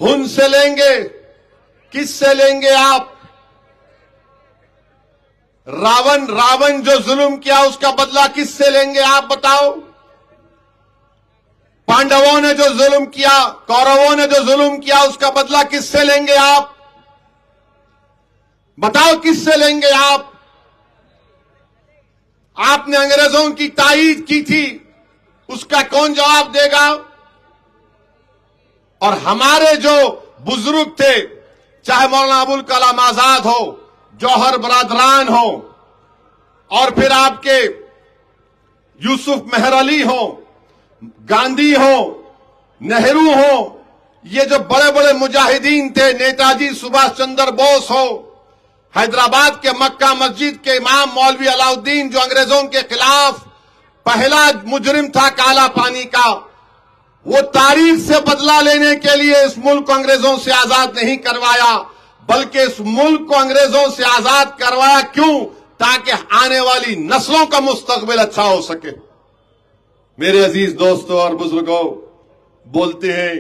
उनसे लेंगे, किससे लेंगे आप? रावण जो जुल्म किया उसका बदला किससे लेंगे आप बताओ? पांडवों ने जो जुल्म किया, कौरवों ने जो जुल्म किया उसका बदला किससे लेंगे आप? बताओ किससे लेंगे आप? आपने अंग्रेजों की तायीद की थी, उसका कौन जवाब देगा? और हमारे जो बुजुर्ग थे, चाहे मौलाना अबुल कलाम आजाद हो, जौहर बरदरान हो, और फिर आपके यूसुफ मेहर अली हो, गांधी हो, नेहरू हो, ये जो बड़े बड़े मुजाहिदीन थे, नेताजी सुभाष चंद्र बोस हो, हैदराबाद के मक्का मस्जिद के इमाम मौलवी अलाउद्दीन जो अंग्रेजों के खिलाफ पहला मुजरिम था काला पानी का, वो तारीख से बदला लेने के लिए इस मुल्क को अंग्रेजों से आजाद नहीं करवाया, बल्कि इस मुल्क को अंग्रेजों से आजाद करवाया। क्यों? ताकि आने वाली नस्लों का मुस्तकबिल अच्छा हो सके। मेरे अजीज दोस्तों और बुजुर्गों, बोलते हैं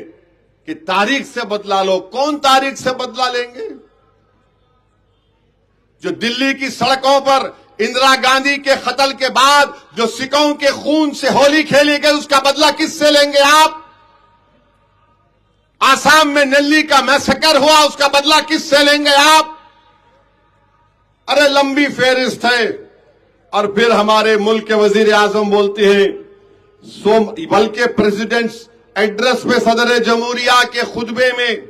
कि तारीख से बदला लो। कौन तारीख से बदला लेंगे? जो दिल्ली की सड़कों पर इंदिरा गांधी के कत्ल के बाद जो सिखों के खून से होली खेली गई, उसका बदला किससे लेंगे आप? आसाम में दिल्ली का मैसेकर हुआ, उसका बदला किससे लेंगे आप? अरे लंबी फेहरिस्त है। और फिर हमारे मुल्क के वजीर आजम बोलते हैं, बल्कि प्रेसिडेंट्स एड्रेस में सदर जमहूरिया के खुतबे में,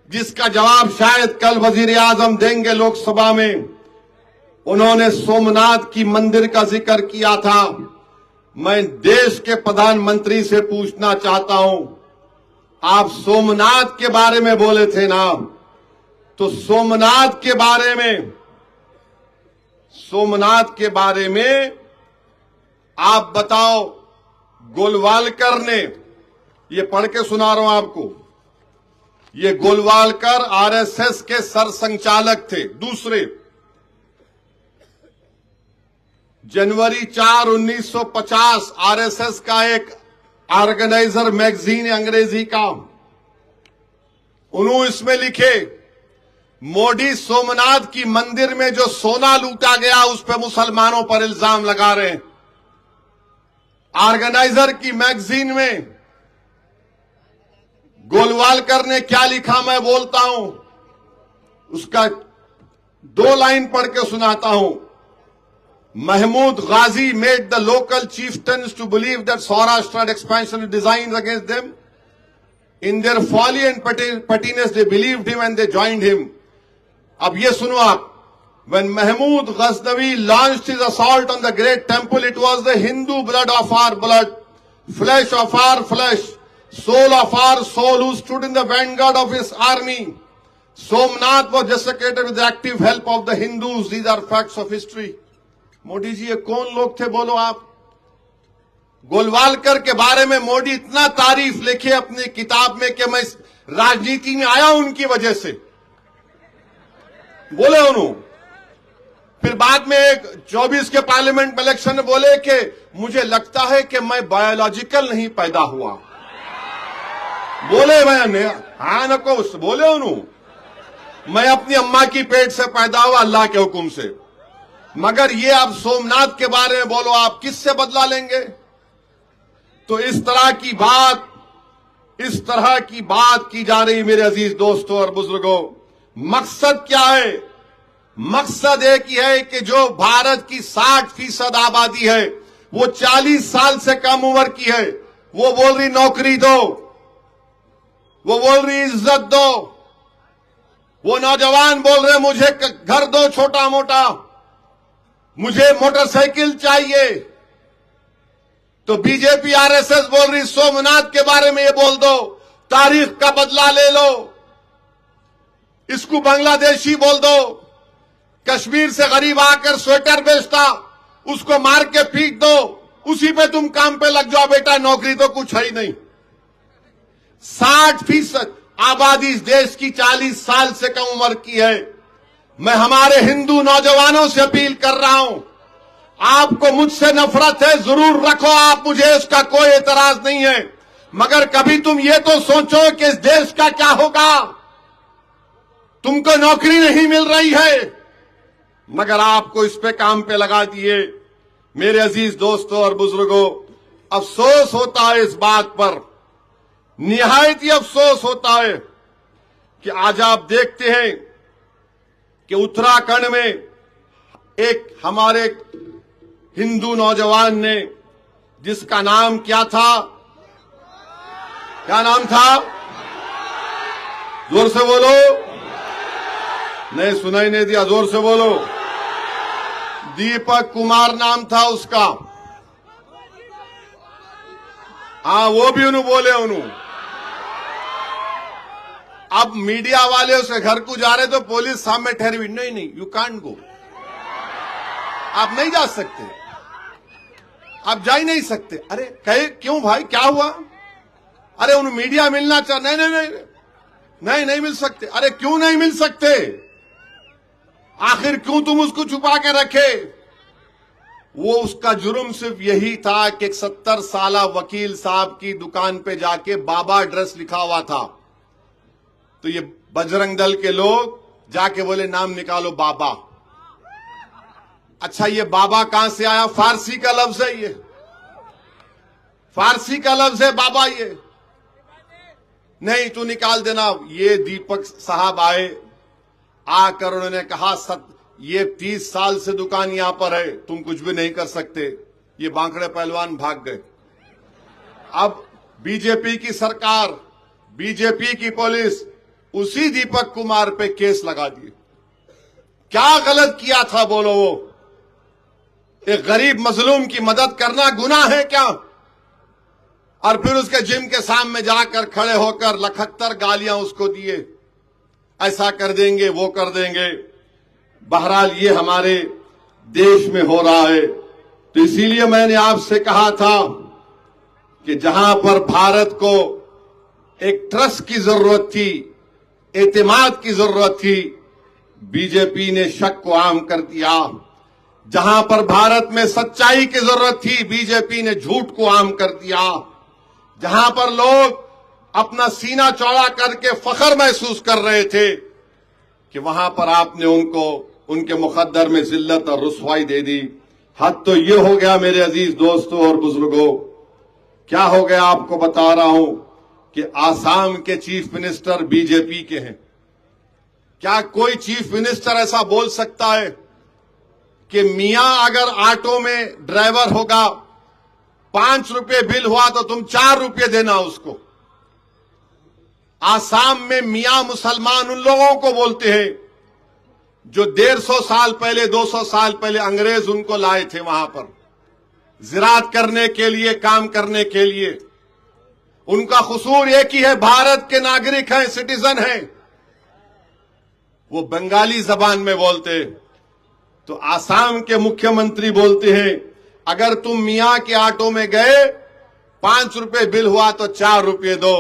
जिसका जवाब शायद कल वजीर आजम देंगे लोकसभा में, उन्होंने सोमनाथ की मंदिर का जिक्र किया था। मैं देश के प्रधानमंत्री से पूछना चाहता हूं, आप सोमनाथ के बारे में बोले थे ना, तो सोमनाथ के बारे में आप बताओ। गोलवालकर ने, ये पढ़ के सुना रहा हूं आपको, ये गोलवालकर आरएसएस के सरसंचालक थे। दूसरे, जनवरी 4, 1950 आरएसएस का एक ऑर्गेनाइजर मैगजीन अंग्रेजी का, उन्होंने इसमें लिखे, मोदी सोमनाथ की मंदिर में जो सोना लूटा गया उस पर मुसलमानों पर इल्जाम लगा रहे हैं। ऑर्गेनाइजर की मैगजीन में गोलवालकर ने क्या लिखा मैं बोलता हूं, उसका 2 लाइन पढ़ के सुनाता हूं। Mahmud Ghazi made the local chieftains to believe that Saurashtra had expansionary designs against them. In their folly and pettiness, they believed him and they joined him. अब ये सुनो आप, when Mahmud Ghaznavi launched his assault on the great temple, it was the Hindu blood of our blood, flesh of our flesh, soul of our soul, who stood in the vanguard of his army. Somnath was desecrated with the active help of the Hindus. These are facts of history. Modi ji ये कौन लोग थे बोलो आप? गोलवालकर के बारे में मोदी इतना तारीफ लिखे अपनी किताब में कि मैं इस राजनीति में आया उनकी वजह से, बोले उन्होंने। फिर बाद में 24 के पार्लियामेंट इलेक्शन में बोले कि मुझे लगता है कि मैं बायोलॉजिकल नहीं पैदा हुआ, बोले मैंने, हाँ नको बोले उन्होंने, मैं अपनी अम्मा की पेट से पैदा हुआ अल्लाह के हुक्म से। मगर ये आप सोमनाथ के बारे में बोलो, आप किससे बदला लेंगे? तो इस तरह की बात की जा रही मेरे अजीज दोस्तों और बुजुर्गों। मकसद क्या है? मकसद एक ही है कि जो भारत की 60% आबादी है वो 40 साल से कम उम्र की है, वो बोल रही नौकरी दो, वो बोल रही इज्जत दो, वो नौजवान बोल रहे मुझे घर दो छोटा मोटा, मुझे मोटरसाइकिल चाहिए। तो बीजेपी आरएसएस बोल रही सोमनाथ के बारे में ये बोल दो, तारीख का बदला ले लो, इसको बांग्लादेशी बोल दो, कश्मीर से गरीब आकर स्वेटर बेचता उसको मार के पीट दो, उसी पे तुम काम पे लग जाओ बेटा, नौकरी तो कुछ है ही नहीं। 60% आबादी इस देश की 40 साल से कम उम्र की है। मैं हमारे हिंदू नौजवानों से अपील कर रहा हूं, आपको मुझसे नफरत है जरूर रखो आप, मुझे इसका कोई एतराज नहीं है, मगर कभी तुम ये तो सोचो कि इस देश का क्या होगा। तुमको नौकरी नहीं मिल रही है, मगर आपको इस पे काम पे लगा दिए। मेरे अजीज दोस्तों और बुजुर्गों, अफसोस होता है इस बात पर, निहायत ही अफसोस होता है कि आज आप देखते हैं कि उत्तराखंड में एक हमारे हिंदू नौजवान ने, जिसका नाम क्या था, क्या नाम था, जोर से बोलो, नहीं सुनाई नहीं दिया, जोर से बोलो, दीपक कुमार नाम था उसका। हाँ वो भी उन्होंने बोले उन्होंने। अब मीडिया वाले उसके घर को जा रहे तो पुलिस सामने ठहरी हुई, नहीं नहीं यू कांट गो, आप नहीं जा सकते, आप जा ही नहीं सकते। अरे कहे क्यों भाई, क्या हुआ? अरे उन मीडिया मिलना चाह, नहीं नहीं नहीं नहीं नहीं मिल सकते। अरे क्यों नहीं मिल सकते? आखिर क्यों तुम उसको छुपा के रखे? वो उसका जुर्म सिर्फ यही था कि 70 साला वकील साहब की दुकान पे जाके बाबा एड्रेस लिखा हुआ था, तो ये बजरंग दल के लोग जाके बोले नाम निकालो बाबा। अच्छा ये बाबा कहां से आया? फारसी का लफ्ज है, ये फारसी का लफ्ज है बाबा। ये नहीं तू निकाल देना। ये दीपक साहब आए, आकर उन्होंने कहा ये 30 साल से दुकान यहां पर है, तुम कुछ भी नहीं कर सकते। ये बांकड़े पहलवान भाग गए। अब बीजेपी की सरकार, बीजेपी की पुलिस उसी दीपक कुमार पे केस लगा दिए। क्या गलत किया था बोलो? वो एक गरीब मजलूम की मदद करना गुनाह है क्या? और फिर उसके जिम के सामने जाकर खड़े होकर 71 गालियां उसको दिए, ऐसा कर देंगे वो कर देंगे। बहरहाल ये हमारे देश में हो रहा है। तो इसीलिए मैंने आपसे कहा था कि जहां पर भारत को एक ट्रस्ट की जरूरत थी, एतमाद की जरूरत थी, बीजेपी ने शक को आम कर दिया। जहां पर भारत में सच्चाई की जरूरत थी, बीजेपी ने झूठ को आम कर दिया। जहां पर लोग अपना सीना चौड़ा करके फख्र महसूस कर रहे थे कि वहां पर आपने उनको उनके मुकद्दर में जिल्लत और रुसवाई दे दी। हद तो ये हो गया मेरे अजीज दोस्तों और बुजुर्गों। क्या हो गया आपको बता रहा हूं कि आसाम के चीफ मिनिस्टर बीजेपी के हैं। क्या कोई चीफ मिनिस्टर ऐसा बोल सकता है कि मियां अगर ऑटो में ड्राइवर होगा, 5 रुपए बिल हुआ तो तुम 4 रुपए देना उसको? आसाम में मियां मुसलमान उन लोगों को बोलते हैं जो 150 साल पहले, 200 साल पहले अंग्रेज उनको लाए थे वहां पर जिरात करने के लिए, काम करने के लिए। उनका कसूर एक ही है, भारत के नागरिक हैं, सिटीजन हैं। वो बंगाली जबान में बोलते। तो आसाम के मुख्यमंत्री बोलते हैं अगर तुम मियां के ऑटो में गए, 5 रुपए बिल हुआ तो 4 रुपए दो।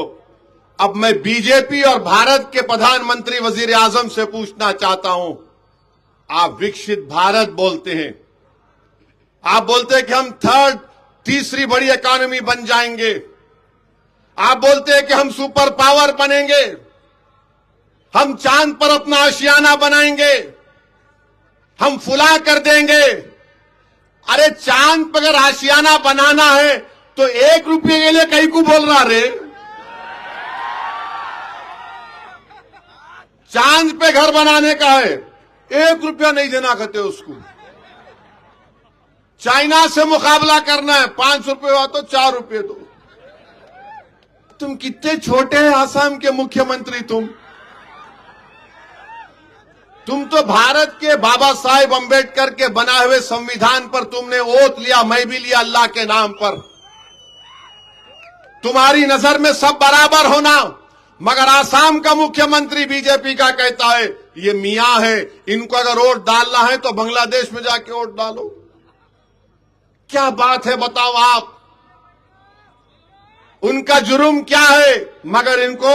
अब मैं बीजेपी और भारत के प्रधानमंत्री वजीर आजम से पूछना चाहता हूं, आप विकसित भारत बोलते हैं, आप बोलते हैं कि हम तीसरी बड़ी इकोनॉमी बन जाएंगे, आप बोलते हैं कि हम सुपर पावर बनेंगे, हम चांद पर अपना आशियाना बनाएंगे, हम फुला कर देंगे। अरे चांद पर अगर आशियाना बनाना है तो 1 रुपये के लिए कहीं को बोल रहा रे? चांद पे घर बनाने का है, 1 रुपया नहीं देना कहते उसको। चाइना से मुकाबला करना है, 5 रुपये हुआ तो 4 रुपये दो। तुम कितने छोटे हैं आसाम के मुख्यमंत्री। तुम तो भारत के बाबा साहेब अंबेडकर के बनाए हुए संविधान पर तुमने ओथ लिया, मैं भी लिया अल्लाह के नाम पर। तुम्हारी नजर में सब बराबर होना, मगर आसाम का मुख्यमंत्री बीजेपी का कहता है ये मियां है, इनको अगर वोट डालना है तो बांग्लादेश में जाके वोट डालो। क्या बात है बताओ आप? उनका जुर्म क्या है मगर इनको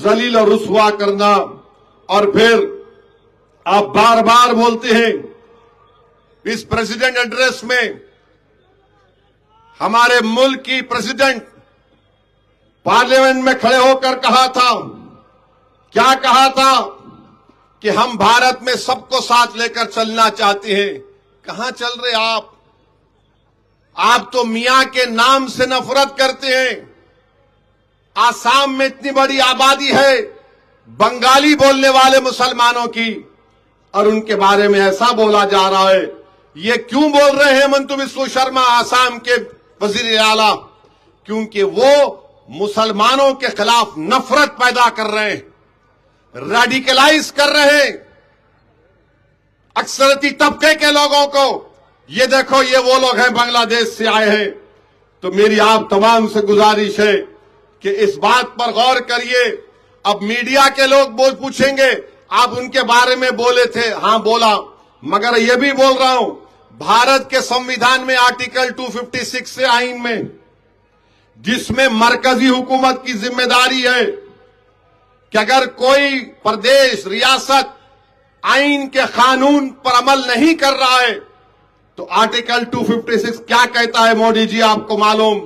जलील और रुसवा करना। और फिर आप बार बार बोलते हैं इस प्रेसिडेंट एड्रेस में, हमारे मुल्क की प्रेसिडेंट पार्लियामेंट में खड़े होकर कहा था, क्या कहा था कि हम भारत में सबको साथ लेकर चलना चाहते हैं। कहां चल रहे आप तो मियां के नाम से नफरत करते हैं। आसाम में इतनी बड़ी आबादी है बंगाली बोलने वाले मुसलमानों की, और उनके बारे में ऐसा बोला जा रहा है। ये क्यों बोल रहे हैं हेमंत बिस्वा शर्मा, आसाम के वजीर आला? क्योंकि वो मुसलमानों के खिलाफ नफरत पैदा कर रहे हैं, रेडिकलाइज कर रहे हैं अक्सरती तबके के लोगों को। ये देखो, ये वो लोग हैं बांग्लादेश से आए हैं। तो मेरी आप तमाम से गुजारिश है कि इस बात पर गौर करिए। अब मीडिया के लोग पूछेंगे आप उनके बारे में बोले थे, हां बोला, मगर ये भी बोल रहा हूं, भारत के संविधान में आर्टिकल 256 से आइन में, जिसमें मरकजी हुकूमत की जिम्मेदारी है कि अगर कोई प्रदेश, रियासत आइन के कानून पर अमल नहीं कर रहा है तो आर्टिकल 256 क्या कहता है मोदी जी आपको मालूम?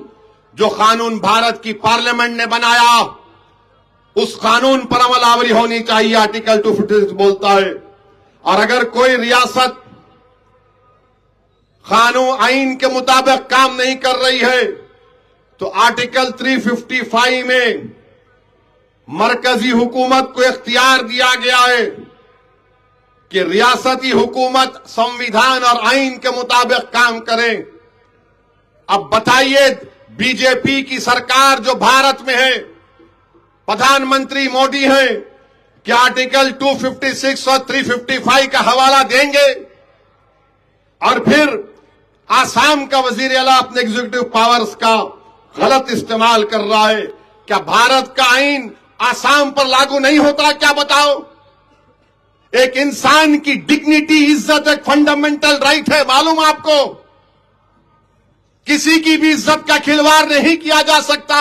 जो कानून भारत की पार्लियामेंट ने बनाया उस कानून पर अमलावरी होनी चाहिए, आर्टिकल 256 बोलता है। और अगर कोई रियासत कानून आइन के मुताबिक काम नहीं कर रही है तो आर्टिकल 355 में मरकजी हुकूमत को इख्तियार दिया गया है कि रियासती हुकूमत संविधान और आइन के मुताबिक काम करे। अब बताइए, बीजेपी की सरकार जो भारत में है, प्रधानमंत्री मोदी हैं, क्या आर्टिकल 256 और 355 का हवाला देंगे? और फिर आसाम का वजीर आला अपने एग्जीक्यूटिव पावर्स का गलत इस्तेमाल कर रहा है। क्या भारत का आइन आसाम पर लागू नहीं होता? क्या बताओ? एक इंसान की डिग्निटी, इज्जत एक फंडामेंटल राइट है, मालूम आपको? किसी की भी इज्जत का खिलवाड़ नहीं किया जा सकता।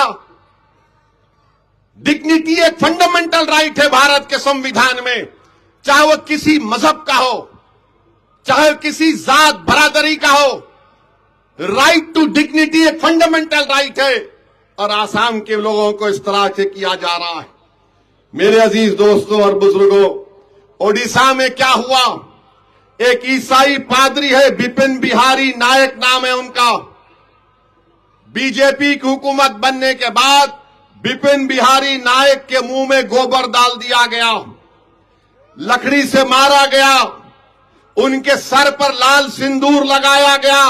डिग्निटी एक फंडामेंटल राइट है भारत के संविधान में, चाहे वो किसी मजहब का हो, चाहे किसी जात बरादरी का हो। राइट टू डिग्निटी एक फंडामेंटल राइट है, और आसाम के लोगों को इस तरह से किया जा रहा है। मेरे अजीज दोस्तों और बुजुर्गों, ओडिशा में क्या हुआ? एक ईसाई पादरी है, बिपिन बिहारी नायक नाम है उनका। बीजेपी की हुकूमत बनने के बाद बिपिन बिहारी नायक के मुंह में गोबर डाल दिया गया, लकड़ी से मारा गया, उनके सर पर लाल सिंदूर लगाया गया,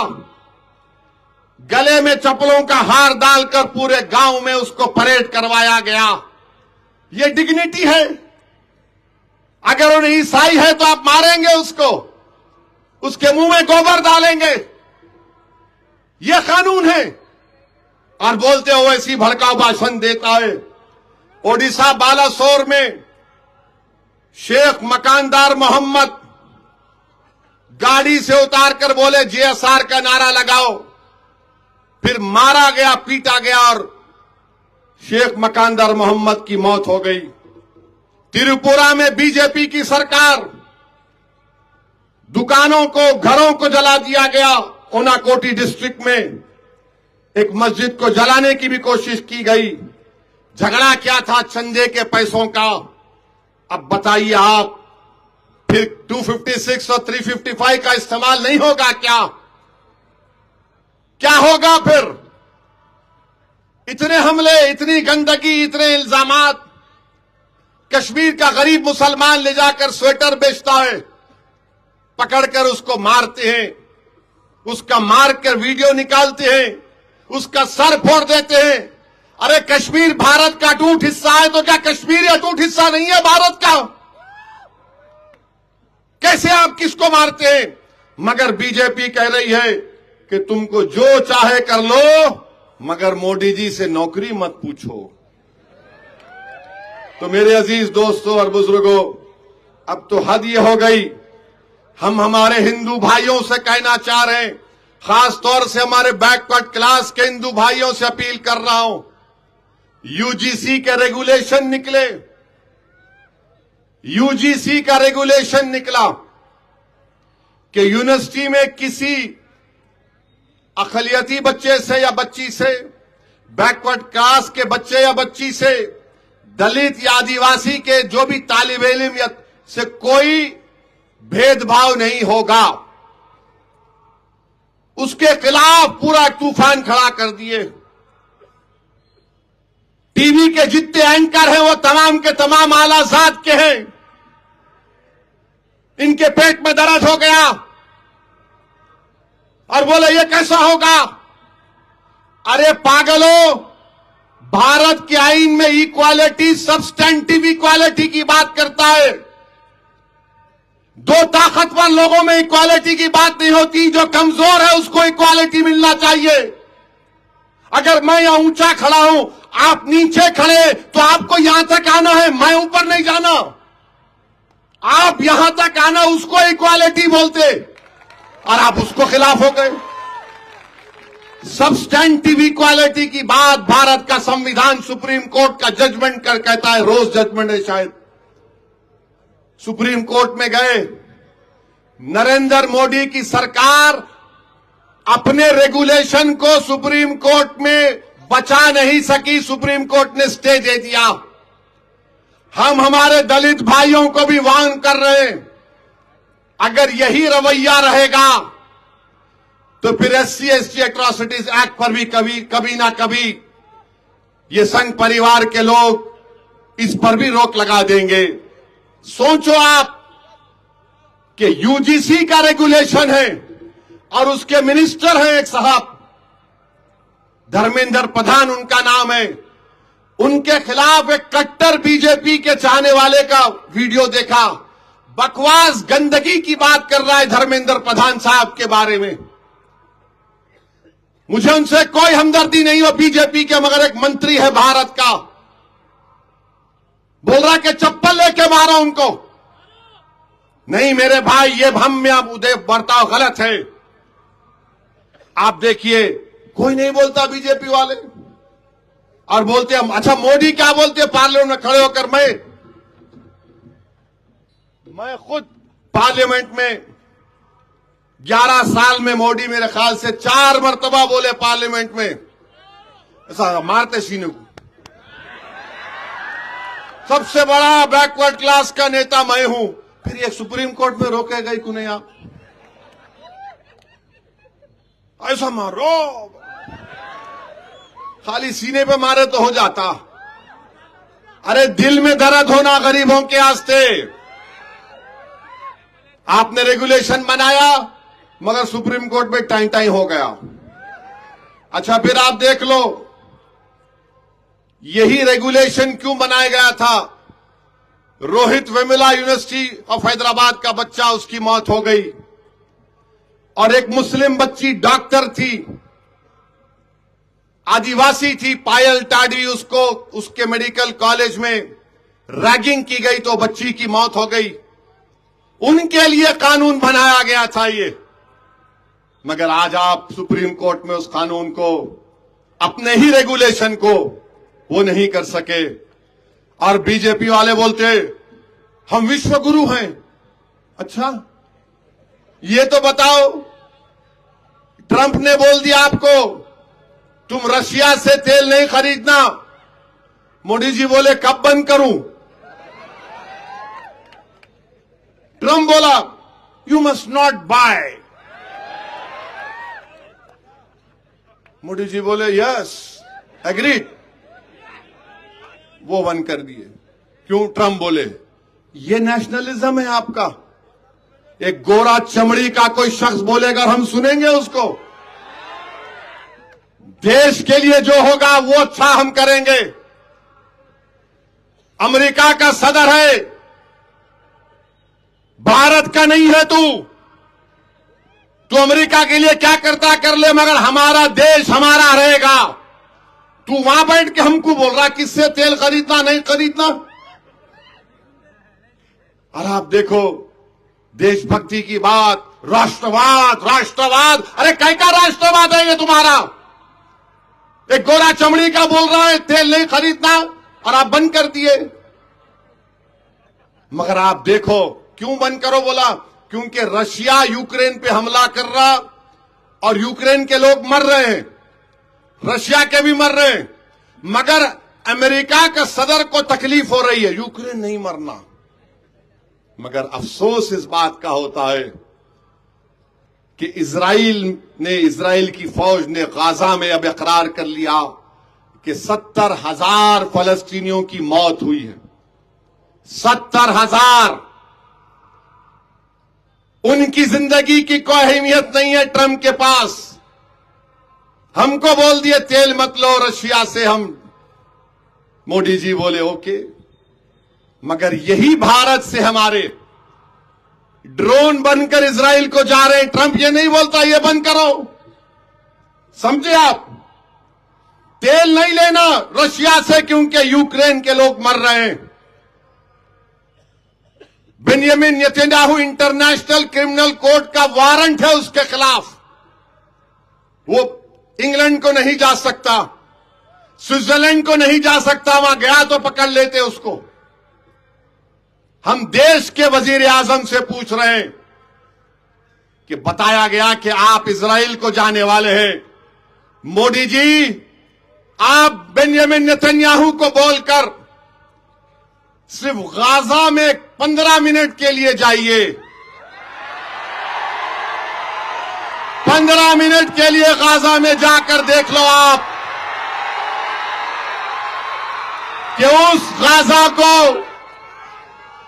गले में चप्पलों का हार डालकर पूरे गांव में उसको परेड करवाया गया। ये डिग्निटी है? अगर उन्हें ईसाई है तो आप मारेंगे उसको, उसके मुंह में गोबर डालेंगे? यह कानून है। और बोलते हो ऐसी भड़काऊ भाषण देता है। ओडिशा बालासोर में शेख मकानदार मोहम्मद गाड़ी से उतारकर बोले जेएसआर का नारा लगाओ, फिर मारा गया, पीटा गया और शेख मकानदार मोहम्मद की मौत हो गई। त्रिपुरा में बीजेपी की सरकार, दुकानों को, घरों को जला दिया गया। उनाकोटी डिस्ट्रिक्ट में एक मस्जिद को जलाने की भी कोशिश की गई। झगड़ा क्या था? चंदे के पैसों का। अब बताइए आप, फिर 256 और 355 का इस्तेमाल नहीं होगा क्या? क्या होगा फिर? इतने हमले, इतनी गंदगी, इतने इल्जामात। कश्मीर का गरीब मुसलमान ले जाकर स्वेटर बेचता है, पकड़कर उसको मारते हैं, उसका मारकर वीडियो निकालते हैं, उसका सर फोड़ देते हैं। अरे कश्मीर भारत का अटूट हिस्सा है, तो क्या कश्मीर अटूट हिस्सा नहीं है भारत का? कैसे आप किसको मारते हैं? मगर बीजेपी कह रही है कि तुमको जो चाहे कर लो, मगर मोदी जी से नौकरी मत पूछो। तो मेरे अजीज दोस्तों और बुजुर्गों, अब तो हद ये हो गई। हम हमारे हिंदू भाइयों से कहना चाह रहे हैं, खास तौर से हमारे बैकवर्ड क्लास के हिंदू भाइयों से अपील कर रहा हूं। यूजीसी के रेगुलेशन निकले, यूजीसी का रेगुलेशन निकला कि यूनिवर्सिटी में किसी अक़लियती बच्चे से या बच्ची से बैकवर्ड क्लास के बच्चे या बच्ची से, दलित या आदिवासी के जो भी तालिब इल्म या से कोई भेदभाव नहीं होगा। उसके खिलाफ पूरा तूफान खड़ा कर दिए। टीवी के जितने एंकर हैं वो तमाम के तमाम आला ज़ात के हैं। इनके पेट में दर्द हो गया और बोले ये कैसा होगा। अरे पागलों, भारत के आईन में इक्वालिटी, सब्सटेंटिव इक्वालिटी की बात करता है। दो ताकतवर लोगों में इक्वालिटी की बात नहीं होती। जो कमजोर है उसको इक्वालिटी मिलना चाहिए। अगर मैं यहां ऊंचा खड़ा हूं, आप नीचे खड़े, तो आपको यहां तक आना है, मैं ऊपर नहीं जाना। आप यहां तक आना, उसको इक्वालिटी बोलते और आप उसको खिलाफ हो गए। सब्सटेंटिव इक्वालिटी की बात भारत का संविधान सुप्रीम कोर्ट का जजमेंट कर कहता है, रोज जजमेंट है शायद। सुप्रीम कोर्ट में गए, नरेंद्र मोदी की सरकार अपने रेगुलेशन को सुप्रीम कोर्ट में बचा नहीं सकी। सुप्रीम कोर्ट ने स्टे दे दिया। हम हमारे दलित भाइयों को भी वार्न कर रहे हैं, अगर यही रवैया रहेगा तो फिर SC/ST एट्रॉसिटीज एक्ट पर भी कभी ना कभी ये संघ परिवार के लोग इस पर भी रोक लगा देंगे। सोचो आप कि UGC का रेगुलेशन है और उसके मिनिस्टर हैं एक साहब, धर्मेंद्र प्रधान उनका नाम है। उनके खिलाफ एक कट्टर बीजेपी के चाहने वाले का वीडियो देखा, बकवास गंदगी की बात कर रहा है धर्मेंद्र प्रधान साहब के बारे में। मुझे उनसे कोई हमदर्दी नहीं हो, बीजेपी के, मगर एक मंत्री है भारत का, बोल रहा कि चप्पल लेके मारो उनको। नहीं मेरे भाई, ये भम्य उदय बर्ताव गलत है। आप देखिए, कोई नहीं बोलता बीजेपी वाले, और बोलते हम, अच्छा मोदी क्या बोलते हैं पार्लियामेंट में खड़े होकर। मैं खुद पार्लियामेंट में 11 साल में मोदी मेरे ख्याल से 4 मरतबा बोले पार्लियामेंट में, ऐसा मारते सीने को। सबसे बड़ा बैकवर्ड क्लास का नेता मैं हूं, फिर ये सुप्रीम कोर्ट में रोकेगा ही क्यों नहीं आप। ऐसा मारो, खाली सीने पे मारे तो हो जाता। अरे दिल में दर्द होना गरीबों के वास्ते। आपने रेगुलेशन बनाया मगर सुप्रीम कोर्ट में टाइम टाइम हो गया। अच्छा फिर आप देख लो, यही रेगुलेशन क्यों बनाया गया था। रोहित वेमुला यूनिवर्सिटी ऑफ हैदराबाद का बच्चा, उसकी मौत हो गई, और एक मुस्लिम बच्ची डॉक्टर थी, आदिवासी थी, पायल टाडवी, उसको उसके मेडिकल कॉलेज में रैगिंग की गई तो बच्ची की मौत हो गई। उनके लिए कानून बनाया गया था ये, मगर आज आप सुप्रीम कोर्ट में उस कानून को, अपने ही रेगुलेशन को वो नहीं कर सके। और बीजेपी वाले बोलते हम विश्व गुरु हैं। अच्छा ये तो बताओ, ट्रंप ने बोल दिया आपको तुम रशिया से तेल नहीं खरीदना, मोदी जी बोले कब बंद करूं। ट्रंप बोला you must not buy, Modi ji बोले यस एग्रीड, वो बंद कर दिए। क्यों? ट्रंप बोले ये नेशनलिज्म है आपका। एक गोरा चमड़ी का कोई शख्स बोलेगा हम सुनेंगे उसको। देश के लिए जो होगा वो अच्छा हम करेंगे। अमेरिका का सदर है, भारत का नहीं है तू अमेरिका के लिए क्या करता कर ले, मगर हमारा देश हमारा रहेगा। तू वहां बैठ के हमको बोल रहा किससे तेल खरीदना नहीं खरीदना। और आप देखो देशभक्ति की बात, राष्ट्रवाद राष्ट्रवाद, अरे कैसा राष्ट्रवाद है ये तुम्हारा। एक गोरा चमड़ी का बोल रहा है तेल नहीं खरीदना और आप बंद कर दिए। मगर आप देखो क्यों बंद करो बोला, क्योंकि रशिया यूक्रेन पे हमला कर रहा और यूक्रेन के लोग मर रहे हैं। रशिया के भी मर रहे हैं, मगर अमेरिका का सदर को तकलीफ हो रही है, यूक्रेन नहीं मरना। मगर अफसोस इस बात का होता है कि इजराइल की फौज ने गाजा में अब इकरार कर लिया कि 70,000 फलस्तीनियों की मौत हुई है। 70,000। उनकी जिंदगी की कोई अहमियत नहीं है ट्रंप के पास। हमको बोल दिए तेल मत लो रशिया से, हम मोदी जी बोले ओके। मगर यही भारत से हमारे ड्रोन बनकर इजराइल को जा रहे हैं। ट्रंप ये नहीं बोलता ये बंद करो, समझे आप? तेल नहीं लेना रशिया से क्योंकि यूक्रेन के लोग मर रहे हैं। Benjamin Netanyahu international criminal court का वारंट है उसके खिलाफ। वो इंग्लैंड को नहीं जा सकता, स्विट्जरलैंड को नहीं जा सकता, वहां गया तो पकड़ लेते उसको। हम देश के वजीर आजम से पूछ रहे हैं कि बताया गया कि आप इजराइल को जाने वाले हैं। मोदी जी, आप बेंजामिन नेतन्याहू को बोलकर सिर्फ गाजा में 15 मिनट के लिए जाइए। 15 मिनट के लिए गाजा में जाकर देख लो आप कि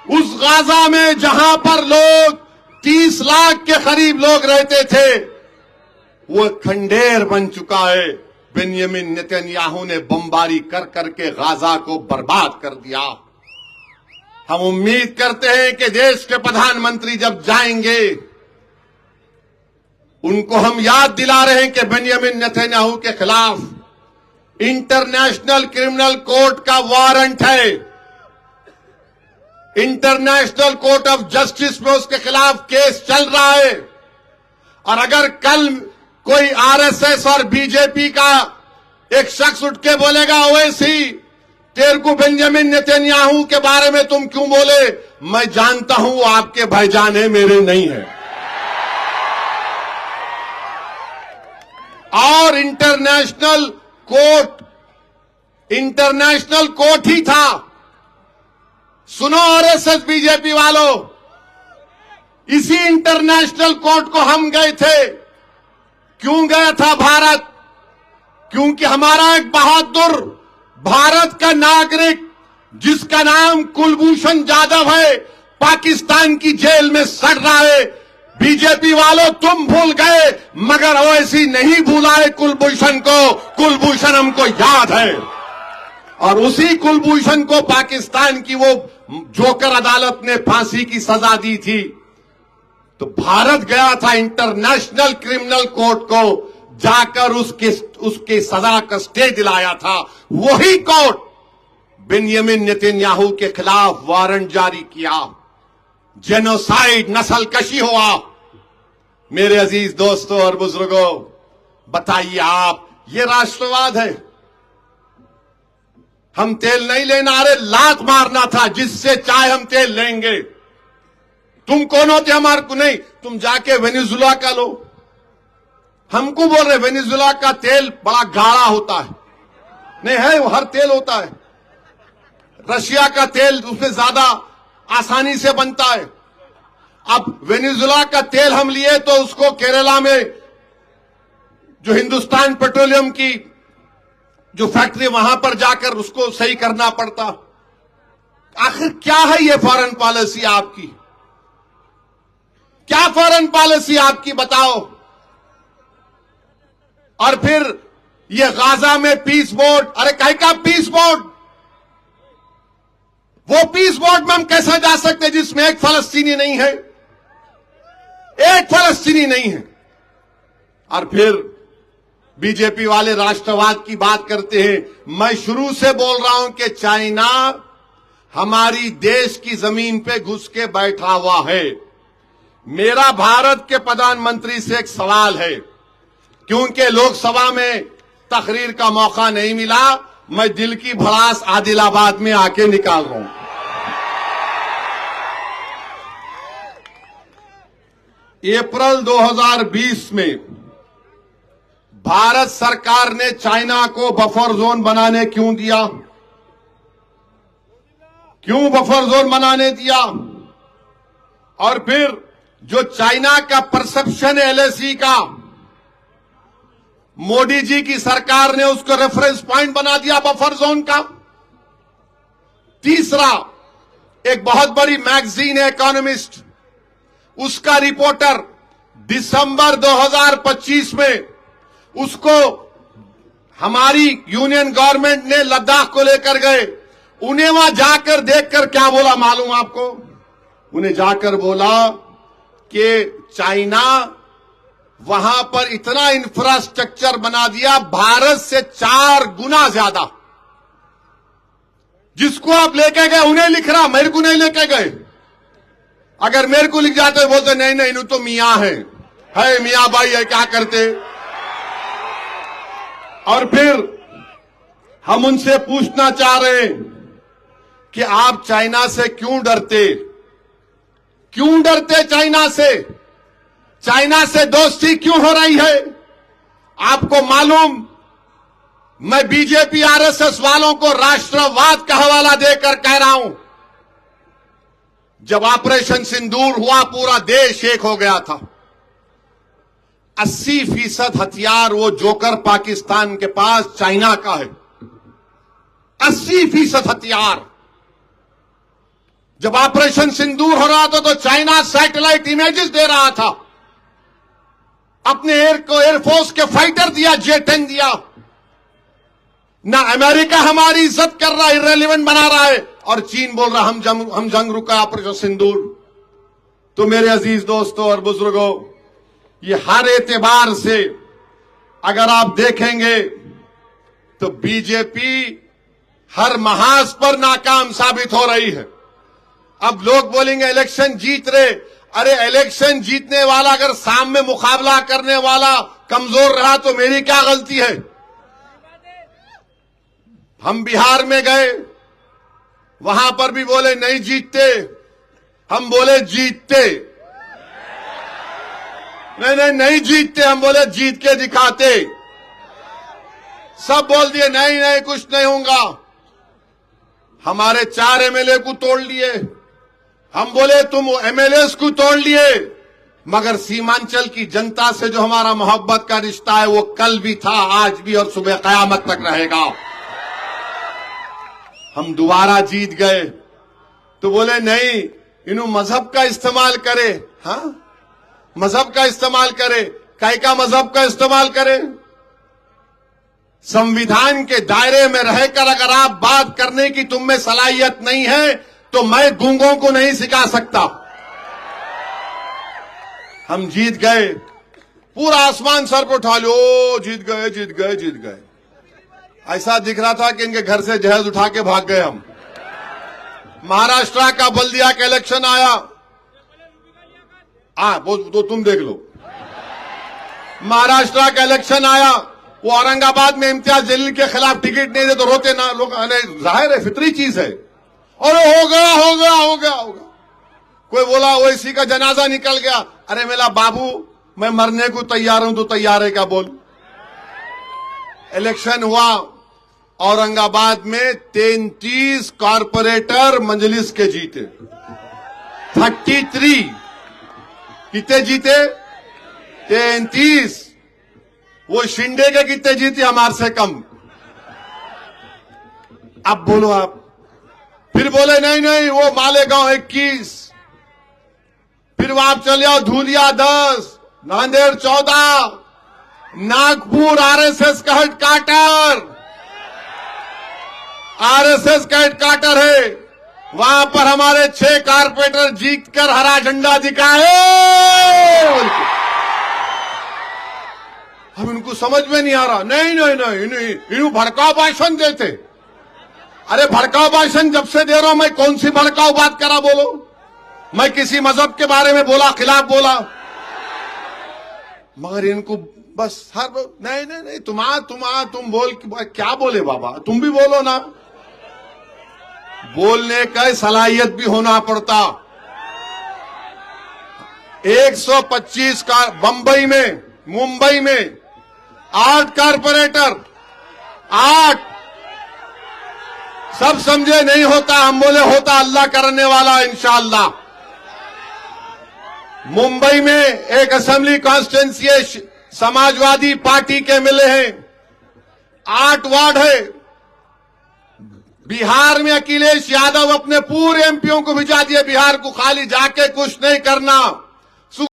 उस गाजा में जहां पर लोग 30 लाख के करीब लोग रहते थे, वो खंडेर बन चुका है। बेंजामिन नेतन्याहू ने बमबारी कर करके गाजा को बर्बाद कर दिया। हम उम्मीद करते हैं कि देश के प्रधानमंत्री जब जाएंगे, उनको हम याद दिला रहे हैं कि बेंजामिन नेतन्याहू के खिलाफ इंटरनेशनल क्रिमिनल कोर्ट का वारंट है। इंटरनेशनल कोर्ट ऑफ जस्टिस में उसके खिलाफ केस चल रहा है। और अगर कल कोई आरएसएस और बीजेपी का एक शख्स उठ के बोलेगा ओवैसी, तेरे को बेंजामिन नेतन्याहू के बारे में तुम क्यों बोले, मैं जानता हूं वो आपके भाईजान है, मेरे नहीं है। और इंटरनेशनल कोर्ट ही था। सुनो आरएसएस बीजेपी वालों, इसी इंटरनेशनल कोर्ट को हम गए थे। क्यों गया था भारत? क्योंकि हमारा एक बहादुर भारत का नागरिक जिसका नाम कुलभूषण जाधव है, पाकिस्तान की जेल में सड़ रहा है। बीजेपी वालों, तुम भूल गए, मगर ओवैसी नहीं भूला है कुलभूषण को। कुलभूषण हमको याद है। और उसी कुलभूषण को पाकिस्तान की वो जोकर अदालत ने फांसी की सजा दी थी। तो भारत गया था इंटरनेशनल क्रिमिनल कोर्ट को, जाकर उसके सजा का स्टे दिलाया था। वही कोर्ट बेंजामिन नेतन्याहू के खिलाफ वारंट जारी किया। जेनोसाइड, नस्लकशी हुआ। मेरे अजीज दोस्तों और बुजुर्गों, बताइए आप, ये राष्ट्रवाद है? हम तेल नहीं लेना, अरे लात मारना था, जिससे चाहे हम तेल लेंगे। तुम कौन होते हमारे को नहीं? तुम जाके वेनेजुला का लो। हमको बोल रहे वेनेजुला का तेल बड़ा गाढ़ा होता है। नहीं है, वो हर तेल होता है। रशिया का तेल उसमें ज्यादा आसानी से बनता है। अब वेनेजुला का तेल हम लिए तो उसको केरला में जो हिंदुस्तान पेट्रोलियम की जो फैक्ट्री, वहां पर जाकर उसको सही करना पड़ता। आखिर क्या है ये फॉरेन पॉलिसी आपकी? क्या फॉरेन पॉलिसी आपकी, बताओ? और फिर ये गाजा में पीस बोर्ड, अरे कहीं का पीस बोर्ड? वो पीस बोर्ड में हम कैसे जा सकते हैं जिसमें एक फलस्तीनी नहीं है? एक फलस्तीनी नहीं है। और फिर बीजेपी वाले राष्ट्रवाद की बात करते हैं। मैं शुरू से बोल रहा हूं कि चाइना हमारी देश की जमीन पे घुस के बैठा हुआ है। मेरा भारत के प्रधानमंत्री से एक सवाल है, क्योंकि लोकसभा में तकरीर का मौका नहीं मिला, मैं दिल की भड़ास आदिलाबाद में आके निकाल रहा हूं। अप्रैल 2020 में भारत सरकार ने चाइना को बफर जोन बनाने क्यों दिया? क्यों बफर जोन बनाने दिया? और फिर जो चाइना का परसेप्शन है एलएसी का, मोदी जी की सरकार ने उसको रेफरेंस पॉइंट बना दिया बफर जोन का। तीसरा, एक बहुत बड़ी मैगजीन है इकोनॉमिस्ट, उसका रिपोर्टर दिसंबर 2025 में उसको हमारी यूनियन गवर्नमेंट ने लद्दाख को लेकर गए। उन्हें वहां जाकर देखकर क्या बोला मालूम आपको? उन्हें जाकर बोला कि चाइना वहां पर इतना इंफ्रास्ट्रक्चर बना दिया भारत से 4 गुना ज्यादा। जिसको आप लेके गए उन्हें लिख रहा, मेरे को नहीं लेके गए। अगर मेरे को लिख जाते बोलते नहीं नहीं इन्हों तो मियां है मियां भाई है, क्या करते। और फिर हम उनसे पूछना चाह रहे हैं कि आप चाइना से क्यों डरते? क्यों डरते चाइना से? चाइना से दोस्ती क्यों हो रही है? आपको मालूम, मैं बीजेपी आरएसएस वालों को राष्ट्रवाद का हवाला देकर कह रहा हूं, जब ऑपरेशन सिंदूर हुआ पूरा देश एक हो गया था। 80% हथियार वो जोकर पाकिस्तान के पास चाइना का है। 80% हथियार। जब ऑपरेशन सिंदूर हो रहा था तो चाइना सैटेलाइट इमेजेस दे रहा था, अपने एयरफोर्स के फाइटर दिया, J-10 दिया। ना अमेरिका हमारी इज्जत कर रहा है, इररेलेवेंट बना रहा है, और चीन बोल रहा हम जंग रुका ऑपरेशन सिंदूर। तो मेरे अजीज दोस्तों और बुजुर्गों, ये हर एतबार से अगर आप देखेंगे तो बीजेपी हर महाज पर नाकाम साबित हो रही है। अब लोग बोलेंगे इलेक्शन जीत रहे, अरे इलेक्शन जीतने वाला अगर सामने मुकाबला करने वाला कमजोर रहा तो मेरी क्या गलती है? हम बिहार में गए, वहां पर भी बोले नहीं जीतते, हम बोले जीतते। नहीं जीतते, हम बोले जीत के दिखाते। सब बोल दिए नहीं नहीं कुछ नहीं होगा। हमारे 4 एमएलए को तोड़ लिए। हम बोले तुम एमएलए को तोड़ लिए, मगर सीमांचल की जनता से जो हमारा मोहब्बत का रिश्ता है वो कल भी था, आज भी और सुबह कयामत तक रहेगा। हम दोबारा जीत गए तो बोले नहीं इन्हों मजहब का इस्तेमाल करे। हाँ, मजहब का इस्तेमाल करे, काय का मजहब का इस्तेमाल करे? संविधान के दायरे में रहकर अगर आप बात करने की तुम में सलाहियत नहीं है तो मैं गूंगों को नहीं सिखा सकता। हम जीत गए, पूरा आसमान सर पर उठा लो, जीत गए जीत गए जीत गए। ऐसा दिख रहा था कि इनके घर से जहेज उठा के भाग गए हम। महाराष्ट्र का बल्दिया का इलेक्शन आया, वो तो तुम देख लो। महाराष्ट्र का इलेक्शन आया, वो औरंगाबाद में इम्तियाज जलील के खिलाफ टिकट नहीं दे तो रोते ना लोग। जाहिर है, फितरी चीज है। और हो गया हो गया हो गया हो गया। कोई बोला ओवैसी का जनाजा निकल गया। अरे मेरा बाबू, मैं मरने को तैयार हूं तो तैयार है क्या बोल? इलेक्शन हुआ औरंगाबाद में 33 कॉर्पोरेटर मजलिस के जीते। 33 कितने जीते? 33। वो शिंदे के कितने जीते? हमारे से कम। अब बोलो आप। फिर बोले नहीं नहीं वो मालेगांव 21, फिर वहां चले आओ धूलिया 10, नांदेड़ 14, नागपुर आरएसएस का हेडक्वार्टर, आरएसएस का हेडक्वार्टर है, वहां पर हमारे 6 कारपोरेटर जीतकर हरा झंडा दिखाए। अब इनको समझ में नहीं आ रहा। नहीं नहीं नहीं इन्हों भड़काऊ भाषण देते। अरे भड़काऊ भाषण जब से दे रहा हूं मैं, कौन सी भड़काऊ बात करा बोलो? मैं किसी मजहब के बारे में बोला, खिलाफ बोला? मगर इनको बस हर नहीं नहीं नहीं तुम बोल क्या बोले बाबा? तुम भी बोलो ना। बोलने का सलाहियत भी होना पड़ता। 125 का बंबई में, मुंबई में 8 कारपोरेटर, 8। सब समझे नहीं होता, हम बोले होता, अल्लाह करने वाला इंशाअल्लाह। मुंबई में एक असेंबली कॉन्स्टिट्यूंसी समाजवादी पार्टी के मिले हैं, 8 वार्ड है। बिहार में अखिलेश यादव अपने पूरे एमपीओं को भिजा दिए, बिहार को खाली जाके कुछ नहीं करना।